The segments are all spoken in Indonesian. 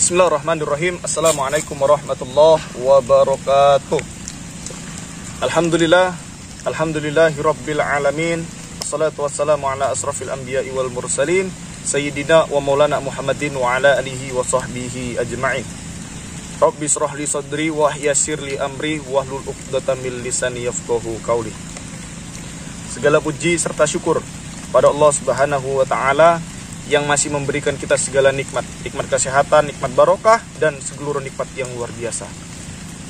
Bismillahirrahmanirrahim. Assalamualaikum warahmatullahi wabarakatuh. Alhamdulillahirabbil alamin. Wassalatu wassalamu ala asrafil anbiya'i wal mursalin sayyidina wa maulana Muhammadin wa ala alihi wa sahbihi ajma'in. Rabbi shrah li sadri wa yassir li amri wahlul 'uqdatam min lisani yafqahu qawli. Segala puji serta syukur pada Allah Subhanahu wa taala yang masih memberikan kita segala nikmat kesehatan, nikmat barokah, dan seluruh nikmat yang luar biasa.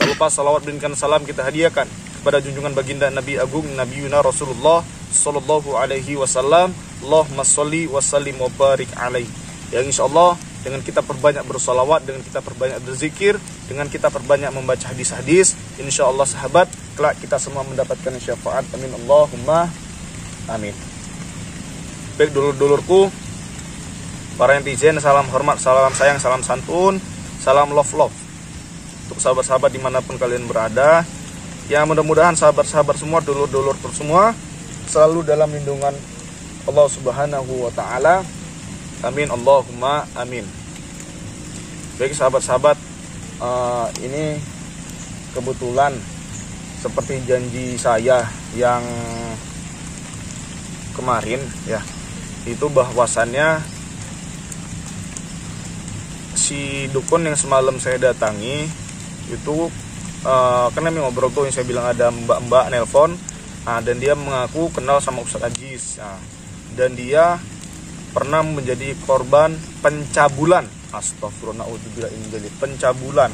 Tak lupa salawat dan salam kita hadiahkan kepada junjungan baginda Nabi Agung Nabi Yuna Rasulullah Sallallahu Alaihi Wasallam. Allahumma sholli wa sallim wa barik alaihi. Yang insya Allah dengan kita perbanyak bersalawat, dengan kita perbanyak berzikir, dengan kita perbanyak membaca hadis-hadis, insya Allah sahabat, kelak kita semua mendapatkan syafaat. Amin Allahumma amin. Baik dulur-dulurku, para netizen, salam hormat, salam sayang, salam santun, salam love untuk sahabat-sahabat dimanapun kalian berada. Ya, mudah-mudahan sahabat-sahabat semua, dulur-dulur semua selalu dalam lindungan Allah Subhanahu wa taala. Amin Allahumma amin. Baik sahabat-sahabat, ini kebetulan seperti janji saya yang kemarin ya, itu bahwasannya si dukun yang semalam saya datangi itu kan kami ngobrol tuh, yang saya bilang ada mbak-mbak nelpon, dan dia mengaku kenal sama Ustadz Ajis, dan dia pernah menjadi korban pencabulan, astagfirullahaladzim, pencabulan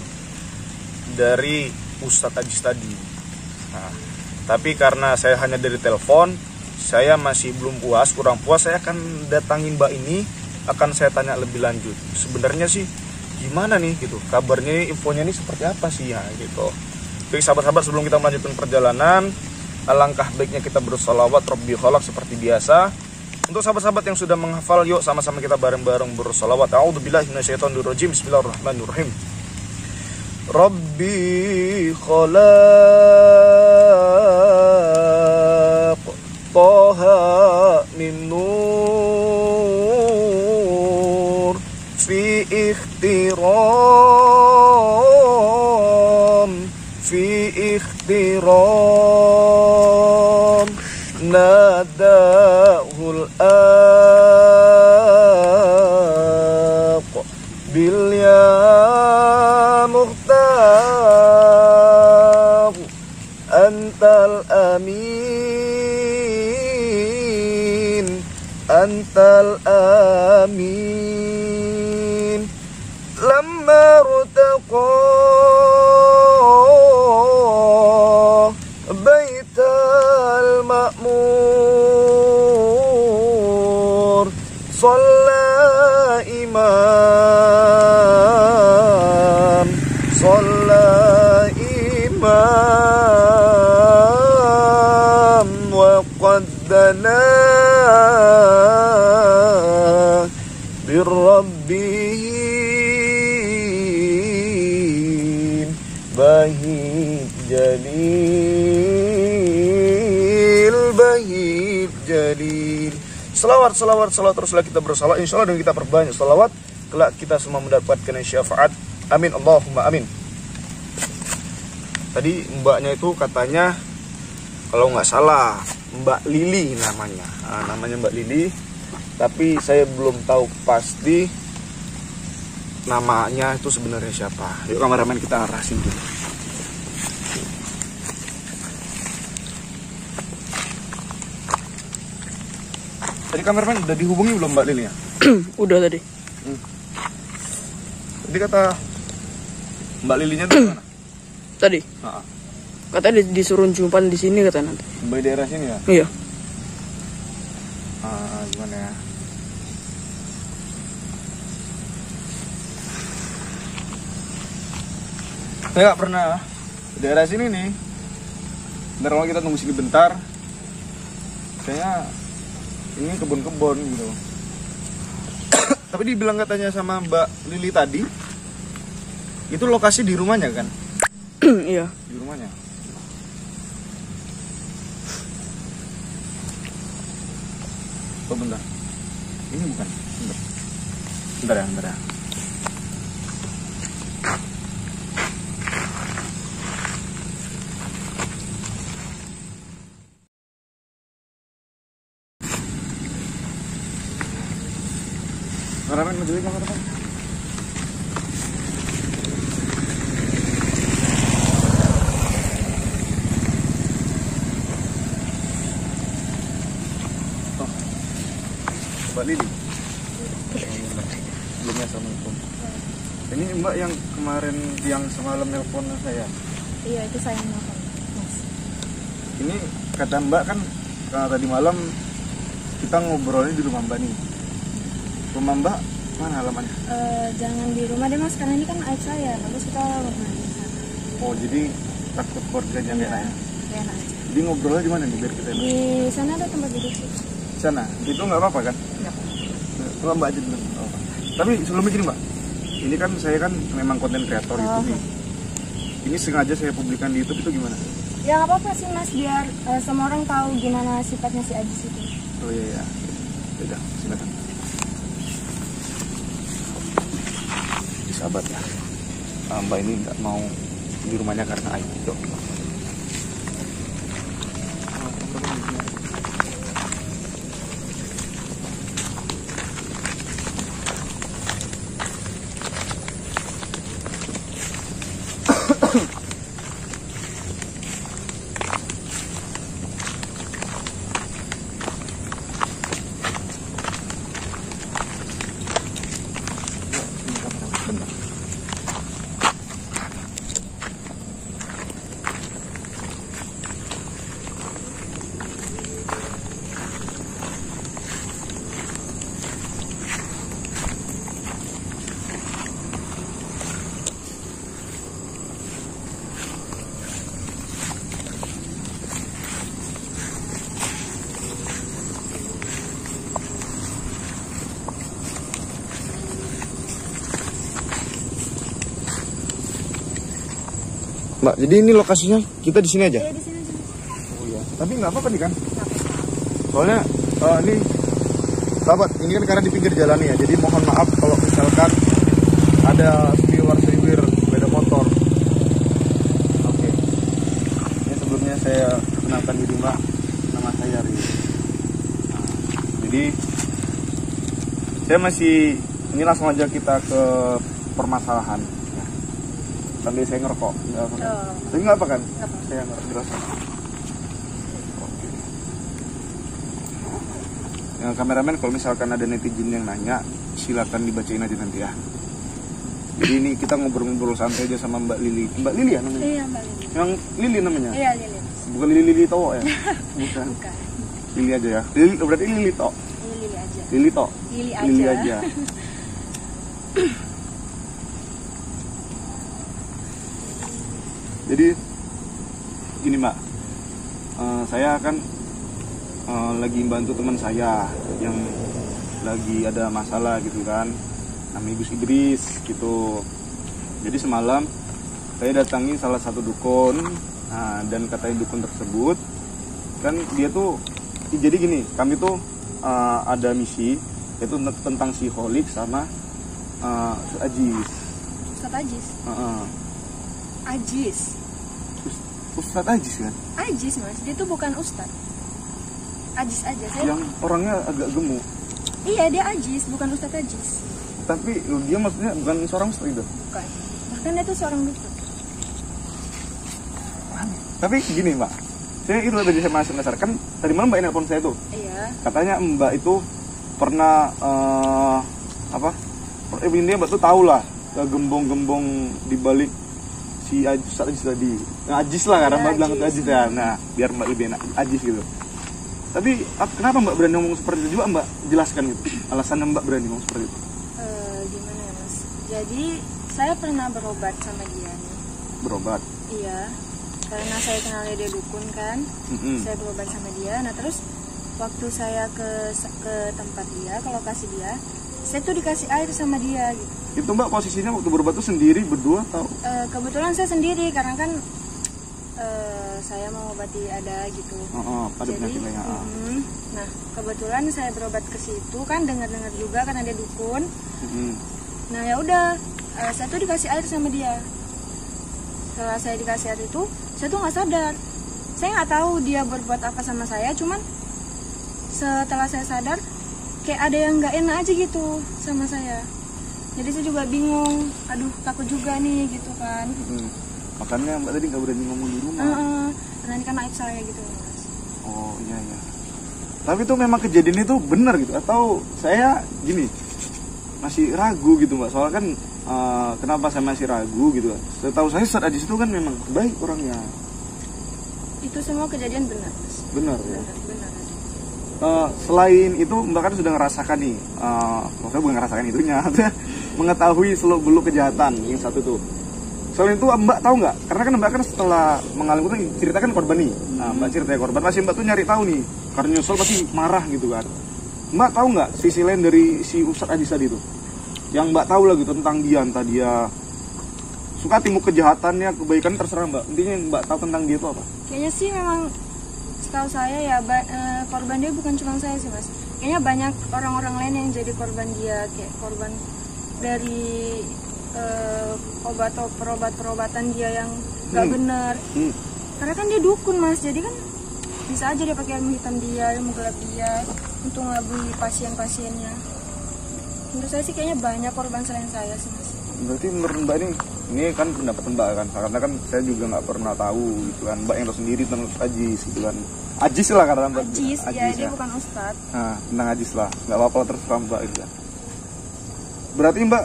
dari Ustadz Ajis tadi. Tapi karena saya hanya dari telepon, saya masih belum puas, kurang puas, saya akan datangin mbak ini, akan saya tanya lebih lanjut. Sebenarnya sih gimana nih gitu, kabarnya, infonya ini seperti apa sih ya gitu. Jadi sahabat-sahabat, sebelum kita melanjutkan perjalanan, alangkah baiknya kita bersolawat Rabbi kholaq seperti biasa. Untuk sahabat-sahabat yang sudah menghafal, yuk sama-sama kita bareng-bareng bersolawat. A'udzubillahi minasyaitonirrajim. Bismillahirrahmanirrahim. Rabbi kholaq Toha min nur fi ikhtiram nadahul aq bil ya muhtar antal amin lamma rutaqa baital ma'mur shalla imam wa qaddana birrabbihim bahid jalil. Selawat teruslah kita bersalawat, insyaallah dengan kita perbanyak salawat, kelak kita semua mendapatkan syafaat. Amin Allahumma amin. Tadi mbaknya itu katanya, kalau nggak salah Mbak Lili namanya, namanya Mbak Lili, tapi saya belum tahu pasti namanya itu sebenarnya siapa. Yuk kameramen kita arahin dulu. Tadi kameramen udah dihubungi belum Mbak Lili ya? Udah tadi. Jadi kata Mbak Lilinya di mana? Tadi. Katanya disuruh jumpa di sini katanya nanti. Di daerah sini ya? Iya. Gimana ya? Saya nggak pernah di daerah sini nih. Bentar, kalau kita tunggu sini bentar. Kayaknya ini kebun-kebun gitu. Tapi dibilang katanya sama Mbak Lili tadi, itu lokasi di rumahnya kan? Iya. Di rumahnya. Oh bentar. Ini bukan. Bentar ya. Kameramen maju lagi kameramen. Mbak Lili. Sebelumnya assalamualaikum. Ini Mbak yang kemarin yang semalam nelpon saya. Iya, itu saya yang nelfon, Mas. Ini kata Mbak kan tadi malam kita ngobrolnya di rumah Mbak nih. Rumah Mbak mana halamannya? Jangan di rumah deh Mas, karena ini kan aib saya. Bagus kita ngobrol di sana. Oh jadi takut keluarganya nggak enak ya? Nggak enak aja. Jadi ngobrolnya di mana nih biar kita enak? Di sana ada tempat duduk. Sana, itu nggak apa-apa kan? Nggak apa-apa. Nggak Mbak aja dulu. Oh. Tapi sebelumnya gini Mbak, ini kan saya kan memang konten kreator YouTube nih. Ini sengaja saya publikan di YouTube itu gimana? Ya nggak apa-apa sih Mas, biar semua orang tahu gimana sifatnya si Ajis itu. Oh iya ya. Udah, silakan. Sahabat ya. Mbak ini nggak mau di rumahnya karena aib. Yuk. Mbak, jadi ini lokasinya kita di sini aja. Iya, di sini aja Mas. Oh iya. Tapi nggak apa-apa nih kan? Soalnya ini sahabat, ini kan karena di pinggir jalan ya. Jadi mohon maaf kalau misalkan ada seliwir sepeda motor. Oke. Ini sebelumnya saya kenalkan diri Mbak. Nama saya Ri. Nah, jadi saya masih ini langsung aja kita ke permasalahan. Sambil saya ngerokok, nggak apa kan? Tapi nggak apa kan? Nggak apa. Saya nggak jelas. Oke. Yang kameramen kalau misalkan ada netizen yang nanya, silakan dibacain aja nanti ya. Jadi ini kita ngobrol-ngobrol santai aja sama Mbak Lili. Mbak Lili ya namanya? Iya Mbak Lili. Yang Lili namanya? Iya Lili Mas. Bukan Lili Towo ya? Bukan. Bukan. Lili aja ya. Lili berarti Lili To. Ini Lili aja. Lili To. Lili aja. Lili aja. Jadi gini Mbak, saya kan lagi bantu teman saya yang lagi ada masalah gitu kan, namanya Gus Idris gitu. Jadi semalam saya datangi salah satu dukun, dan katanya dukun tersebut kan dia tuh, jadi gini, kami tuh ada misi yaitu tentang siholik sama Ajis. Ustadz Ajis. Ajis. Ustadz Ajis kan? Ajis Mas, dia tuh bukan Ustadz. Ajis aja. Yang orangnya agak gemuk. Iya dia Ajis, bukan Ustadz Ajis. Tapi dia maksudnya bukan seorang ustadz itu. Bukan. Bahkan dia tuh seorang dukun. Tapi gini Mbak, saya itu tadi saya masih penasaran kan tadi malam Mbak nelpon saya tuh. Iya. Katanya Mbak itu pernah intinya Mbak tuh tahu lah gembong-gembong di balik si Ajis tadi. Nah, Ajis lah karena Ya, Mbak bilang itu Ajis. Ajis ya. Nah, biar Mbak lebih enak Ajis gitu. Tapi kenapa Mbak berani ngomong seperti itu, juga Mbak jelaskan gitu. Alasannya Mbak berani ngomong seperti itu. Gimana ya Mas? Jadi saya pernah berobat sama dia nih. Berobat. Iya. Karena saya kenalnya dia dukun kan. Saya berobat sama dia. Nah terus waktu saya ke tempat dia, ke lokasi dia, saya tuh dikasih air sama dia gitu. Itu Mbak posisinya waktu berobat tuh sendiri berdua atau? Kebetulan saya sendiri karena kan saya mau obati ada gitu. Pada penyakit lainnya. Nah kebetulan saya berobat ke situ kan, dengar-dengar juga kan ada dukun. Nah ya udah, saya tuh dikasih air sama dia. Setelah saya dikasih air itu, saya tuh nggak sadar. Saya nggak tahu dia berbuat apa sama saya. Cuman setelah saya sadar, kayak ada yang nggak enak aja gitu sama saya. Jadi saya juga bingung, aduh takut juga nih gitu kan. Makanya Mbak tadi nggak berani ngomong di rumah. Karena ini kan aib saya gitu Mas. Oh iya. Tapi itu memang kejadian itu benar gitu atau saya gini masih ragu gitu Mbak, soalnya kan kenapa saya masih ragu gitu kan? Setahu saya Ustadz Ajis itu kan memang baik orangnya. Itu semua kejadian benar Mas. Benar ya. Benar. Selain itu Mbak kan sudah ngerasakan nih, maksudnya bukan ngerasakan itunya, mengetahui seluk beluk kejahatan yang satu tuh. Selain itu Mbak tahu nggak? Karena kan Mbak kan setelah mengalami itu ceritakan korban nih. Nah, Mbak ceritanya korban, masih Mbak tuh nyari tahu nih, karena nyusul pasti marah gitu kan. Mbak tahu nggak sisi lain dari si Ustadz Ajis tadi tuh? Yang Mbak tahu lah gitu tentang dia, entah dia suka timbul kejahatannya, kebaikan terserah Mbak. Intinya yang Mbak tahu tentang dia itu apa? Kayaknya sih memang setahu saya ya korban dia bukan cuma saya sih Mas. Kayaknya banyak orang-orang lain yang jadi korban dia, kayak korban dari obat atau perobatan dia yang nggak bener. Karena kan dia dukun Mas, jadi kan bisa aja dia pakai ilmu hitam dia, ilmu gelap dia untuk ngelabui pasien-pasiennya. Menurut saya sih kayaknya banyak korban selain saya sih Mas. Berarti menurut Mbak ini kan pendapat Mbak kan, karena kan saya juga nggak pernah tahu gitu kan. Mbak yang tahu sendiri tentang Ajis gitu kan. Ajis lah karena Mbak. Ajis ya, dia bukan Ustadz. Nah, tentang Ajis lah, nggak apa-apa terserah Mbak gitu kan. Berarti Mbak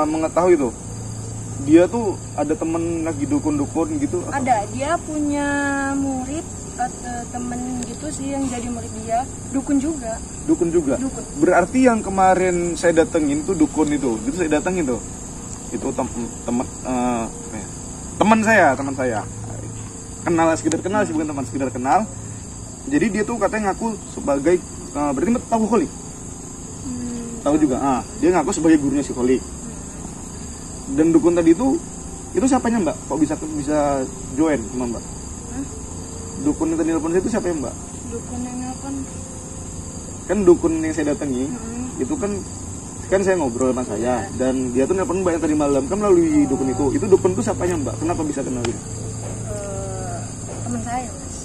mengetahui tuh dia tuh ada temen lagi dukun-dukun gitu? Atau? Ada, dia punya murid temen gitu sih yang jadi murid dia, dukun juga. Dukun juga? Dukun. Berarti yang kemarin saya datengin tuh dukun itu saya datengin tuh. Itu teman saya. Kenal, sekedar kenal sih, bukan teman, sekedar kenal. Jadi dia tuh katanya ngaku sebagai berarti Mbak tahu Kholik? Tahu juga. Dia ngaku sebagai gurunya si Kholik. Dan dukun tadi itu siapanya Mbak? Kok bisa join sama Mbak? Dukun yang tadi nelpon saya itu siapa ya Mbak? Dukun yang nelpon? Kan dukun yang saya datangi itu kan saya ngobrol sama saya dan dia tuh nelpon Mbak yang tadi malam kan melalui dukun itu. Itu dukun itu siapanya Mbak? Kenapa bisa kenal dia? Teman saya Mas.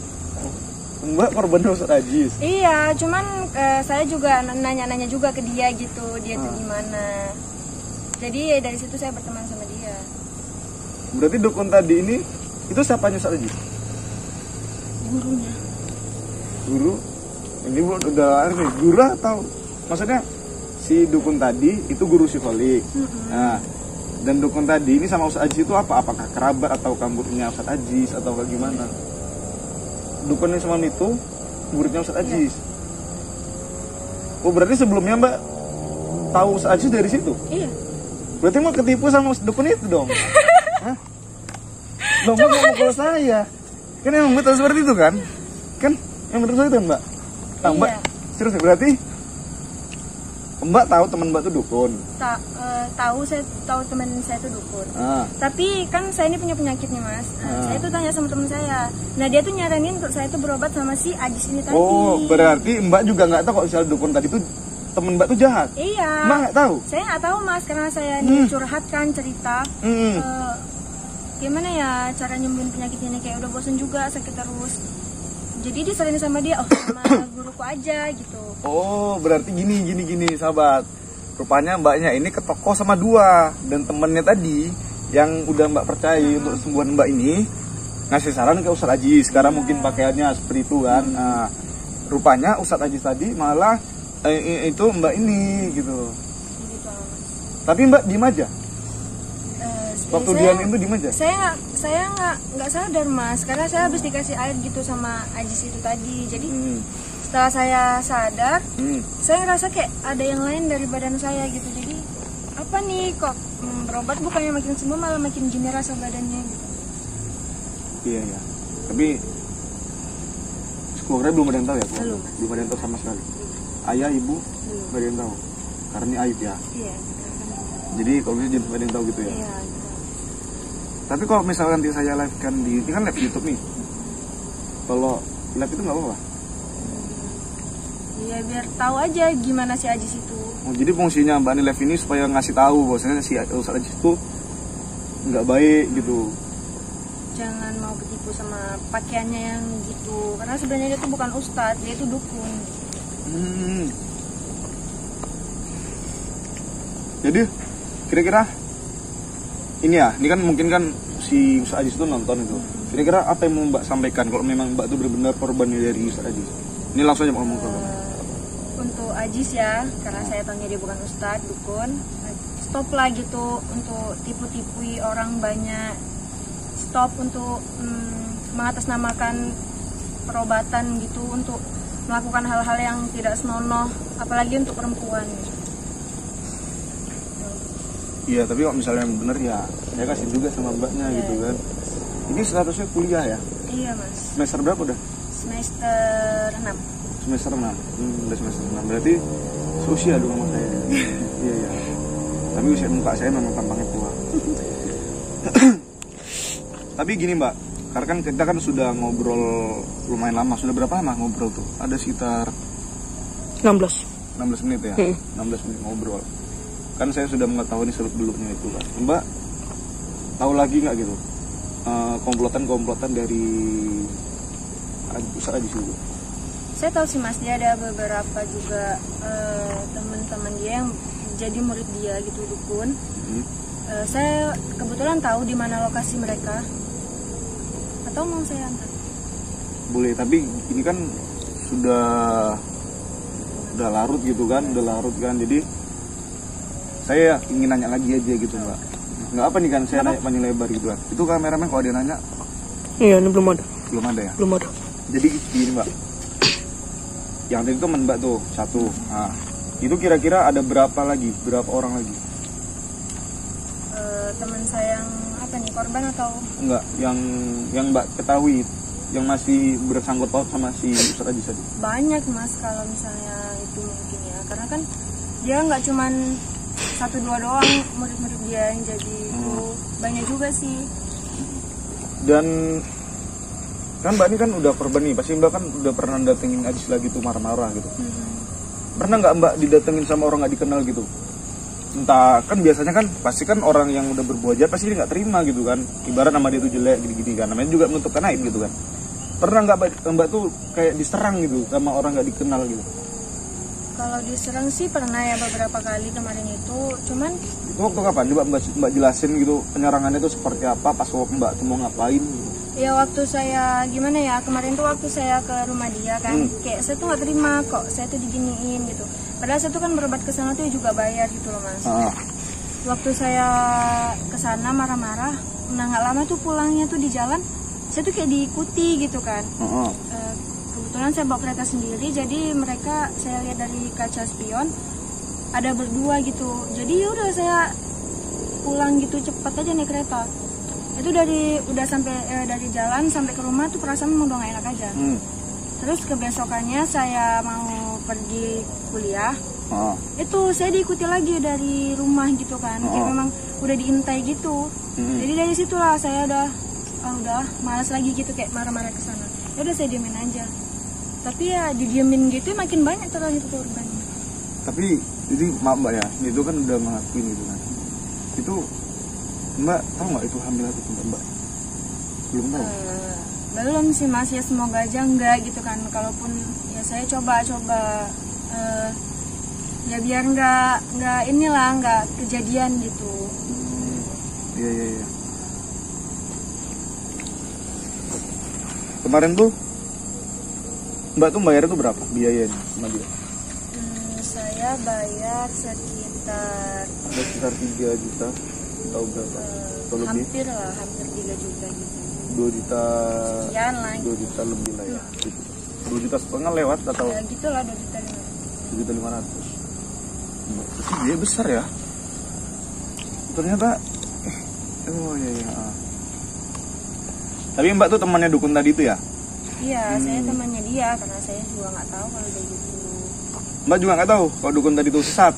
Mbak korban Ustadz Ajis? Iya, cuman saya juga nanya-nanya juga ke dia gitu, dia tuh gimana. Jadi dari situ saya berteman sama dia. Berarti dukun tadi ini itu siapanya Ustadz Ajis? Gurunya. Guru? Ini udah nih, guru atau maksudnya si dukun tadi itu guru si Kholik. Nah, dan dukun tadi ini sama Ustadz Ajis itu apa? Apakah kerabat atau kampurnya Ustadz Ajis atau bagaimana? Dukun yang semalam itu muridnya Ustadz Ajis. Oh berarti sebelumnya Mbak tahu Ustadz Ajis dari situ? Iya. Berarti mau ketipu sama dukun itu dong? Hah? Loh Mbak ngomong kalau saya kan emang betul seperti itu kan? Kan yang betul itu Mbak? Nah, Mbak serius berarti Mbak tahu teman Mbak tuh dukun? Saya tahu teman saya tuh dukun. Tapi kan saya ini punya penyakit nih Mas. Saya tuh tanya sama teman saya. Nah dia tuh nyaranin untuk saya tuh berobat sama si Ajis ini tadi. Oh berarti Mbak juga nggak tahu kalau misalnya dukun tadi tuh teman Mbak tuh jahat? Iya. Mbak nggak tahu? Saya nggak tahu Mas karena saya curhat kan cerita. Gimana ya cara nyembuhin penyakitnya nih, kayak udah bosan juga sakit terus. Jadi disaranin sama dia, sama guruku aja gitu. Oh berarti gini sahabat. Rupanya Mbaknya ini ke toko sama dua. Dan temennya tadi yang udah Mbak percaya untuk sembuhan Mbak ini ngasih saran ke Ustadz Ajis. Sekarang mungkin pakaiannya seperti itu kan. Nah, rupanya Ustadz Ajis tadi malah itu Mbak ini gitu. Tapi Mbak diem aja. Waktu dia itu diem aja. Saya nggak sadar Mas, karena saya habis dikasih air gitu sama Ajis itu tadi. Jadi setelah saya sadar, saya ngerasa kayak ada yang lain dari badan saya gitu. Jadi apa nih kok berobat bukannya makin sembuh malah makin gini rasa badannya gitu. Iya. Tapi sebenarnya belum ada yang tahu ya? Belum ada yang tahu sama sekali. Ayah, ibu, nggak ada yang tahu. Karena ini aib ya. Iya. Jadi kalau bisa jadi nggak ada yang tahu gitu ya. Iya. Tapi kalau misalkan nanti saya live kan ini kan live YouTube nih. Kalau live itu nggak apa-apa? Iya biar tahu aja gimana si Ajis itu. Oh, jadi fungsinya Mbak Ani live ini supaya ngasih tahu bahwasanya si Ustadz Ajis itu nggak baik gitu. Jangan mau ketipu sama pakaiannya yang gitu. Karena sebenarnya dia tuh bukan ustadz, dia itu dukun. Jadi kira-kira ini ya, ini kan mungkin kan si Ustaz Ajis itu nonton itu. Kira-kira apa yang mau Mbak sampaikan kalau memang Mbak itu benar-benar korbannya dari Ustaz Ajis? Ini langsung aja ngomong ke Mbak. Untuk Ajis ya, karena saya tahunya dia bukan ustadz, dukun, stop lah gitu untuk tipu-tipui orang banyak. Stop untuk mengatasnamakan perobatan gitu, untuk melakukan hal-hal yang tidak senonoh, apalagi untuk perempuan. Iya, tapi kalau misalnya yang bener ya saya kasih juga sama Mbaknya gitu kan. Ini statusnya kuliah ya? Iya mas. Semester berapa udah? Semester 6. Semester 6. Udah semester 6. Berarti seusia dong sama saya. Iya, iya. Tapi usia muka saya memang tampaknya tua. Tapi gini Mbak, karena kan kita kan sudah ngobrol lumayan lama. Sudah berapa lama ngobrol tuh? Ada sekitar 16 menit ya? 16 menit ngobrol. Kan saya sudah mengetahui seluk-beluknya itu kan. Mbak tahu lagi nggak gitu komplotan-komplotan dari Ustaz Ajis itu? Saya tahu sih mas, dia ada beberapa juga teman-teman dia yang jadi murid dia gitu, dukun. Saya kebetulan tahu di mana lokasi mereka. Atau mau saya antar? Boleh, tapi ini kan sudah larut gitu kan, jadi saya ingin nanya lagi aja gitu Mbak. Nggak apa nih kan, saya nanya panjang lebar gitu kan. Itu kameramen kalau dia nanya. Iya, ini belum ada. Belum ada ya? Belum ada. Jadi gini Mbak, yang tadi itu teman Mbak tuh satu. Nah, itu kira-kira ada berapa orang lagi? Teman saya yang apa nih, korban atau? Enggak, yang Mbak ketahui, yang masih bersangkut paut sama si Ustaz Ajis tadi. Banyak mas, kalau misalnya itu mungkin ya, karena kan dia nggak cuman 1-2 doang murid-murid dia yang jadi itu, banyak juga sih. Dan kan Mbak ini kan udah korban nih, pasti Mbak kan udah pernah datengin Ajis lagi tuh marah-marah gitu. Pernah nggak Mbak didatengin sama orang nggak dikenal gitu? Entah, kan biasanya kan pasti kan orang yang udah berbuat jahat pasti dia nggak terima gitu kan, ibarat nama dia tuh jelek gini-gini kan, namanya juga menutupkan aib gitu kan. Pernah nggak Mbak tuh kayak diserang gitu sama orang nggak dikenal gitu? Kalau diserang sih pernah ya beberapa kali kemarin itu, cuman itu waktu kapan? Coba Mbak jelasin gitu penyerangannya itu seperti apa, pas Mbak tuh mau ngapain gitu. ya waktu saya gimana ya, kemarin tuh waktu saya ke rumah dia kan, kayak saya tuh nggak terima kok saya tuh diginiin gitu. Padahal saya tuh kan berobat ke sana tuh juga bayar gitu loh mas. Waktu saya ke sana marah-marah, nah nggak lama tuh pulangnya tuh di jalan saya tuh kayak diikuti gitu kan. Kebetulan saya bawa kereta sendiri, jadi mereka saya lihat dari kaca spion ada berdua gitu. Jadi ya udah saya pulang gitu cepat aja naik kereta. Itu udah sampai dari jalan sampai ke rumah tuh perasaan udah nggak enak aja. Terus kebesokannya saya mau pergi kuliah. Itu saya diikuti lagi dari rumah gitu kan. Kayak memang udah diintai gitu. Jadi dari situlah saya udah malas lagi gitu, kayak marah-marah ke sana. Ya udah saya diemin aja. Tapi ya didiemin gitu makin banyak terakhir korbannya. Tapi jadi maaf Mbak ya, itu kan udah mengakuin gitu kan. Itu Mbak tahu nggak itu hamil atau tidak Mbak? Belum tahu. Belum sih mas, ya semoga aja enggak gitu kan. Kalaupun ya saya coba ya biar nggak kejadian gitu. Iya. Kemarin tuh Mbak tuh bayar itu berapa biayanya sama dia? Saya bayar sekitar 3 juta atau berapa? Hampir 3 juta gitu. 2 juta sekian lah. 2 juta lebih lah ya. 2 juta setengah lewat atau? Ya gitulah 2 juta 2.500.000. Dia besar ya. Ternyata iya. Tapi Mbak tuh temannya dukun tadi itu ya? Iya, saya temannya dia, karena saya juga nggak tahu kalau dia gitu. Mbak juga nggak tahu kalau dukun tadi itu sesat?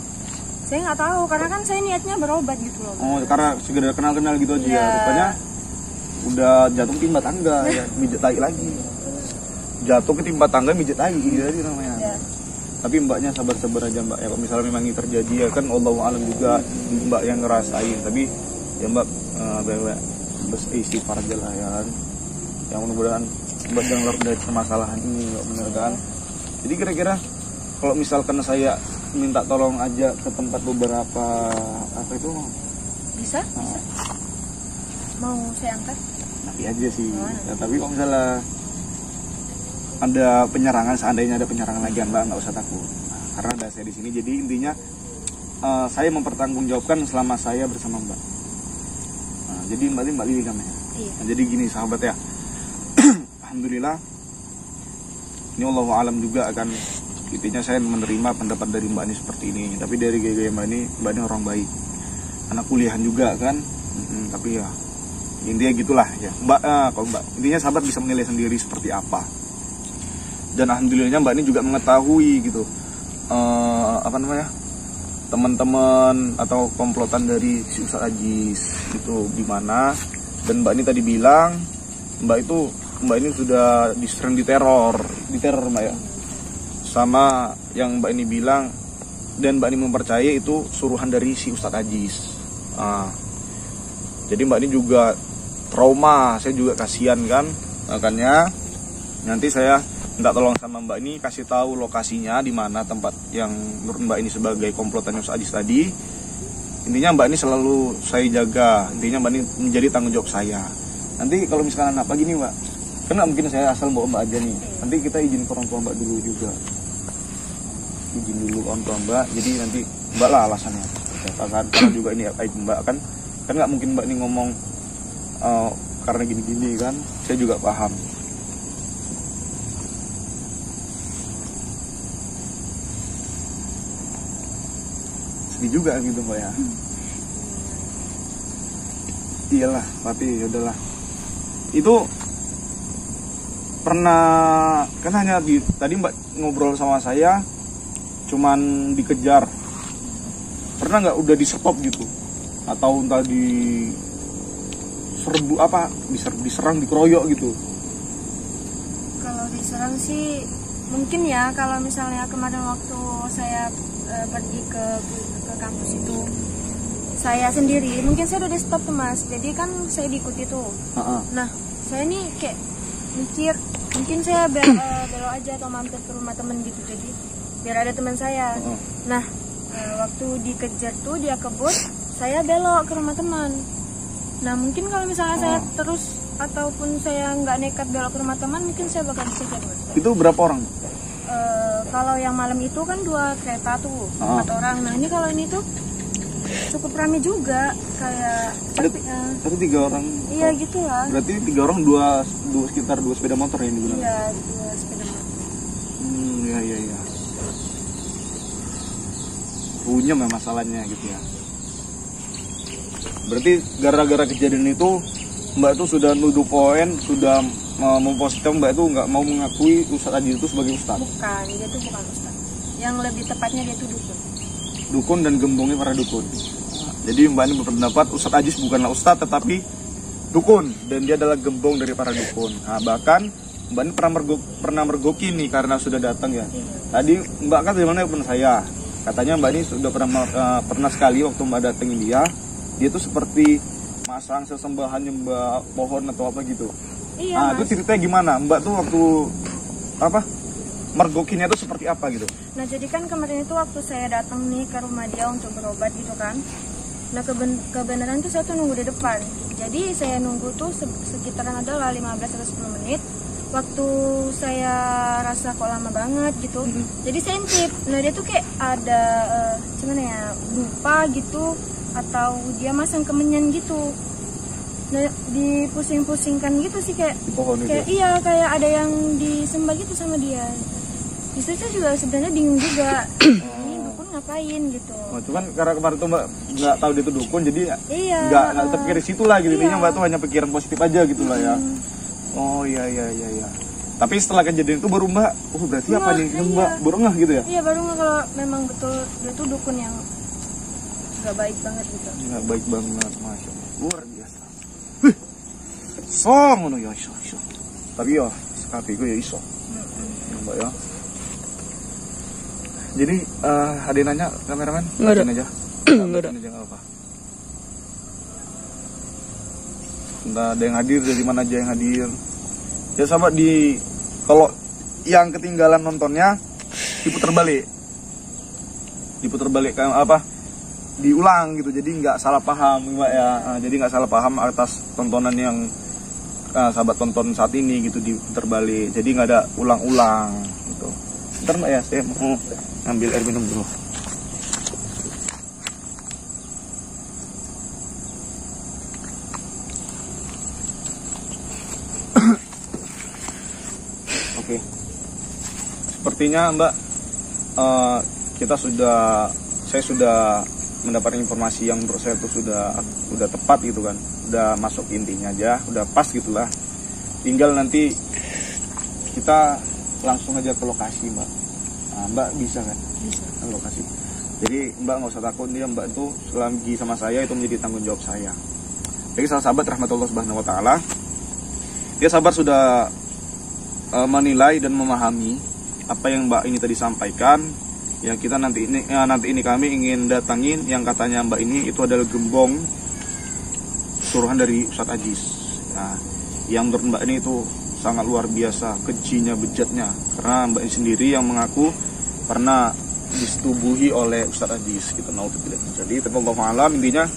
Saya nggak tahu, karena kan saya niatnya berobat gitu loh. Oh, karena sekedar kenal-kenal gitu aja ya. Rupanya udah jatuh timba tangga ya, mijet tai lagi. Jatuh ke timba tangga mijet tai jadi namanya. Ya. Tapi Mbaknya sabar-sabar aja Mbak ya, kalau misalnya memang ini terjadi ya kan Allahu alam juga Mbak yang ngerasain. Tapi ya Mbak istighfar aja lah ya kan. Yang mudah-mudahan Mbak jangan lepas dari permasalahan ini, bener kan? Jadi kira-kira kalau misalkan saya minta tolong aja ke tempat beberapa apa itu? Bisa? Bisa. Mau saya angkat? Nanti aja sih. Ya, tapi kalau misalnya ada penyerangan, seandainya ada penyerangan lagi Mbak, nggak usah takut. Karena ada saya di sini. Jadi intinya saya mempertanggungjawabkan selama saya bersama Mbak. Nah, jadi Mbak Lili kan ya. Iya. Nah, jadi gini sahabat ya. Alhamdulillah. Ini Allahu alam juga akan intinya saya menerima pendapat dari Mbak ini seperti ini. Tapi dari gaya Mbak ini orang baik. Anak kuliahan juga kan. Tapi ya intinya gitulah ya. Kalau Mbak intinya sahabat bisa menilai sendiri seperti apa. Dan alhamdulillahnya Mbak ini juga mengetahui gitu. Teman-teman atau komplotan dari si Ustadz Ajis itu gimana. Dan Mbak ini tadi bilang Mbak ini sudah sering diteror Mbak ya, sama yang Mbak ini bilang, dan Mbak ini mempercayai itu suruhan dari si Ustadz Ajis. Jadi Mbak ini juga trauma, saya juga kasihan kan, makanya nanti saya minta tolong sama Mbak ini kasih tahu lokasinya di mana tempat yang menurut Mbak ini sebagai komplotan Ustadz Ajis tadi. Intinya Mbak ini selalu saya jaga, intinya Mbak ini menjadi tanggung jawab saya. Nanti kalau misalkan apa gini Mbak, kan nggak mungkin saya asal bawa Mbak aja nih. Nanti kita izin ke orang tua Mbak dulu juga. Izin dulu orang tua Mbak, jadi nanti Mbak lah alasannya. Karena juga ini aib Mbak kan nggak mungkin Mbak ini ngomong karena gini-gini kan. Saya juga paham. Sedih juga gitu Mbak ya. Iyalah, tapi yaudahlah. Itu pernah kan hanya tadi Mbak ngobrol sama saya cuman dikejar, pernah nggak udah di stop gitu atau entah diserang dikeroyok gitu? Kalau diserang sih mungkin ya, kalau misalnya kemarin waktu saya pergi ke kampus itu saya sendiri, mungkin saya udah di stop tuh Mas, jadi kan saya diikuti tuh. Nah saya nih kayak mikir mungkin saya belok aja atau mampir ke rumah temen gitu, jadi biar ada teman saya. Nah waktu dikejar tuh dia kebut, saya belok ke rumah teman. Nah mungkin kalau misalnya saya terus ataupun saya nggak nekat belok ke rumah teman, mungkin saya bakal dikejar Mas. Itu berapa orang? Kalau yang malam itu kan 2 kereta tuh 4 orang. Nah ini kalau ini tuh cukup ramai juga, kayak tapi 3 orang. Iya gitulah. Berarti 3 orang sekitar 2 sepeda motor yang digunakan. Iya, 2 sepeda motor. Iya. Punya masalahnya gitu ya. Berarti gara-gara kejadian itu Mbak itu sudah nuduh poin, sudah mempositif Mbak itu nggak mau mengakui Ustadz Ajis itu sebagai Ustadz. Bukan, dia tuh bukan Ustadz. Yang lebih tepatnya dia tuh dukun. Dukun dan gembongnya para dukun. Jadi Mbak ini berpendapat Ustadz Ajis bukanlah Ustadz tetapi dukun, dan dia adalah gembong dari para dukun. Nah, bahkan Mbak ini pernah mergoki nih karena sudah datang ya. Tadi Mbak kan dari mana pun saya. Katanya Mbak ini sudah pernah sekali waktu Mbak datengin dia tuh seperti masang sesembahan nyembah pohon atau apa gitu. Iya, Nah, itu ceritanya gimana? Mbak tuh waktu mergokinya itu seperti apa gitu? Nah jadi kan kemarin itu waktu saya datang nih ke rumah dia untuk berobat gitu kan. Nah kebenaran tuh saya tuh nunggu di depan. Jadi saya nunggu tuh sekitaran adalah 15-10 menit. Waktu saya rasa kok lama banget gitu, jadi saya intip. Nah dia tuh kayak ada gimana ya, lupa gitu, atau dia masang kemenyan gitu. Nah dipusing-pusingkan gitu sih kayak iya, kayak ada yang disembah gitu sama dia. Justru saya juga sebenarnya bingung juga, ini dukun ngapain gitu. Cuman karena kemarin tuh Mbak nggak tahu dia tuh dukun, jadi nggak terpikir di situ lah gitu. Intinya Mbak tuh hanya pikiran positif aja gitu lah ya. Oh iya. Tapi setelah kejadian itu baru Mbak, berarti apa nih? Mbak baru ngeh gitu ya? Iya baru ngeh kalau memang betul dia tuh dukun yang nggak baik banget gitu. Nggak baik banget, Masya Allah. Luar biasa. Song ngono ya iso. Tapi ya sekapi gue ya iso. Mbak ya. Jadi ada yang nanya kameramen? Nggak ada. Aja. Nggak ada. Nggak apa. Entah ada yang hadir, dari mana aja yang hadir. Ya sahabat, kalau yang ketinggalan nontonnya diputar balik. diputar balik diulang gitu, jadi nggak salah paham Mbak ya. Jadi nggak salah paham atas tontonan yang sahabat tonton saat ini gitu, diputar balik, jadi nggak ada ulang-ulang gitu. Bentar Mbak ya, saya mau ngambil air minum dulu. Oke, sepertinya Mbak, saya sudah mendapat informasi yang menurut saya itu sudah tepat gitu kan, udah masuk intinya aja, udah pas gitulah. Tinggal nanti kita langsung aja ke lokasi Mbak. Mbak bisa kan? Bisa. Ke lokasi. Jadi Mbak nggak usah takut, dia Mbak itu selagi sama saya itu menjadi tanggung jawab saya. Jadi sahabat rahmatullah subhanahu wa ta'ala, dia sahabat sudah menilai dan memahami apa yang Mbak ini tadi sampaikan. Yang kita nanti ini kami ingin datangin, yang katanya Mbak ini itu adalah gembong suruhan dari Ustadz Ajis. Nah, yang menurut Mbak ini itu sangat luar biasa, kejinya, bejatnya, karena Mbak ini sendiri yang mengaku pernah disetubuhi oleh Ustadz Ajis gitu. Jadi terpokok malam, intinya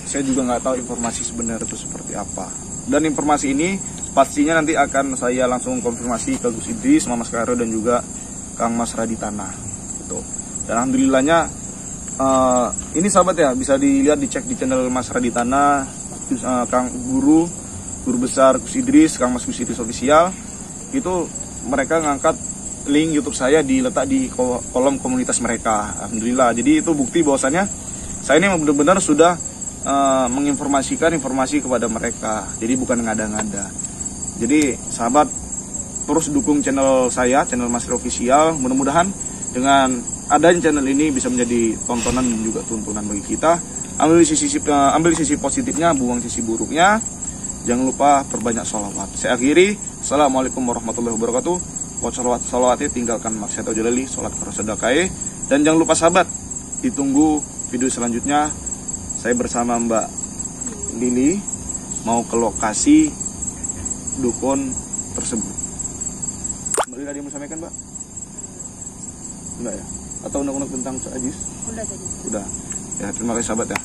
saya juga nggak tahu informasi sebenarnya itu seperti apa. Dan informasi ini pastinya nanti akan saya langsung konfirmasi ke Gus Idris, Mas Karo, dan juga Kang Mas Raditana gitu. Dan alhamdulillahnya ini sahabat ya, bisa dilihat, dicek di channel Mas Raditana, Kang Guru Besar Gus Idris, Kang Mas Gus Idris Official. Itu mereka ngangkat link YouTube saya, diletak di kolom komunitas mereka. Alhamdulillah. Jadi itu bukti bahwasannya saya ini benar-benar sudah menginformasikan informasi kepada mereka. Jadi bukan ngada-ngada. Jadi sahabat, terus dukung channel saya, channel Mas Official. Mudah-mudahan dengan adanya channel ini bisa menjadi tontonan dan juga tuntunan bagi kita. Ambil sisi positifnya, buang sisi buruknya. Jangan lupa perbanyak sholawat. Saya akhiri. Assalamualaikum warahmatullahi wabarakatuh. Buat sholawatnya tinggalkan maksiat jalali, sholat sedekah. Dan jangan lupa sahabat, ditunggu video selanjutnya. Saya bersama Mbak Lili mau ke lokasi dukun tersebut. Mbak Lili ada yang mau sampaikan, Mbak? Enggak ya? Atau undang-undang tentang Ajis? Udah tadi. Udah. Ya, terima kasih sahabat ya.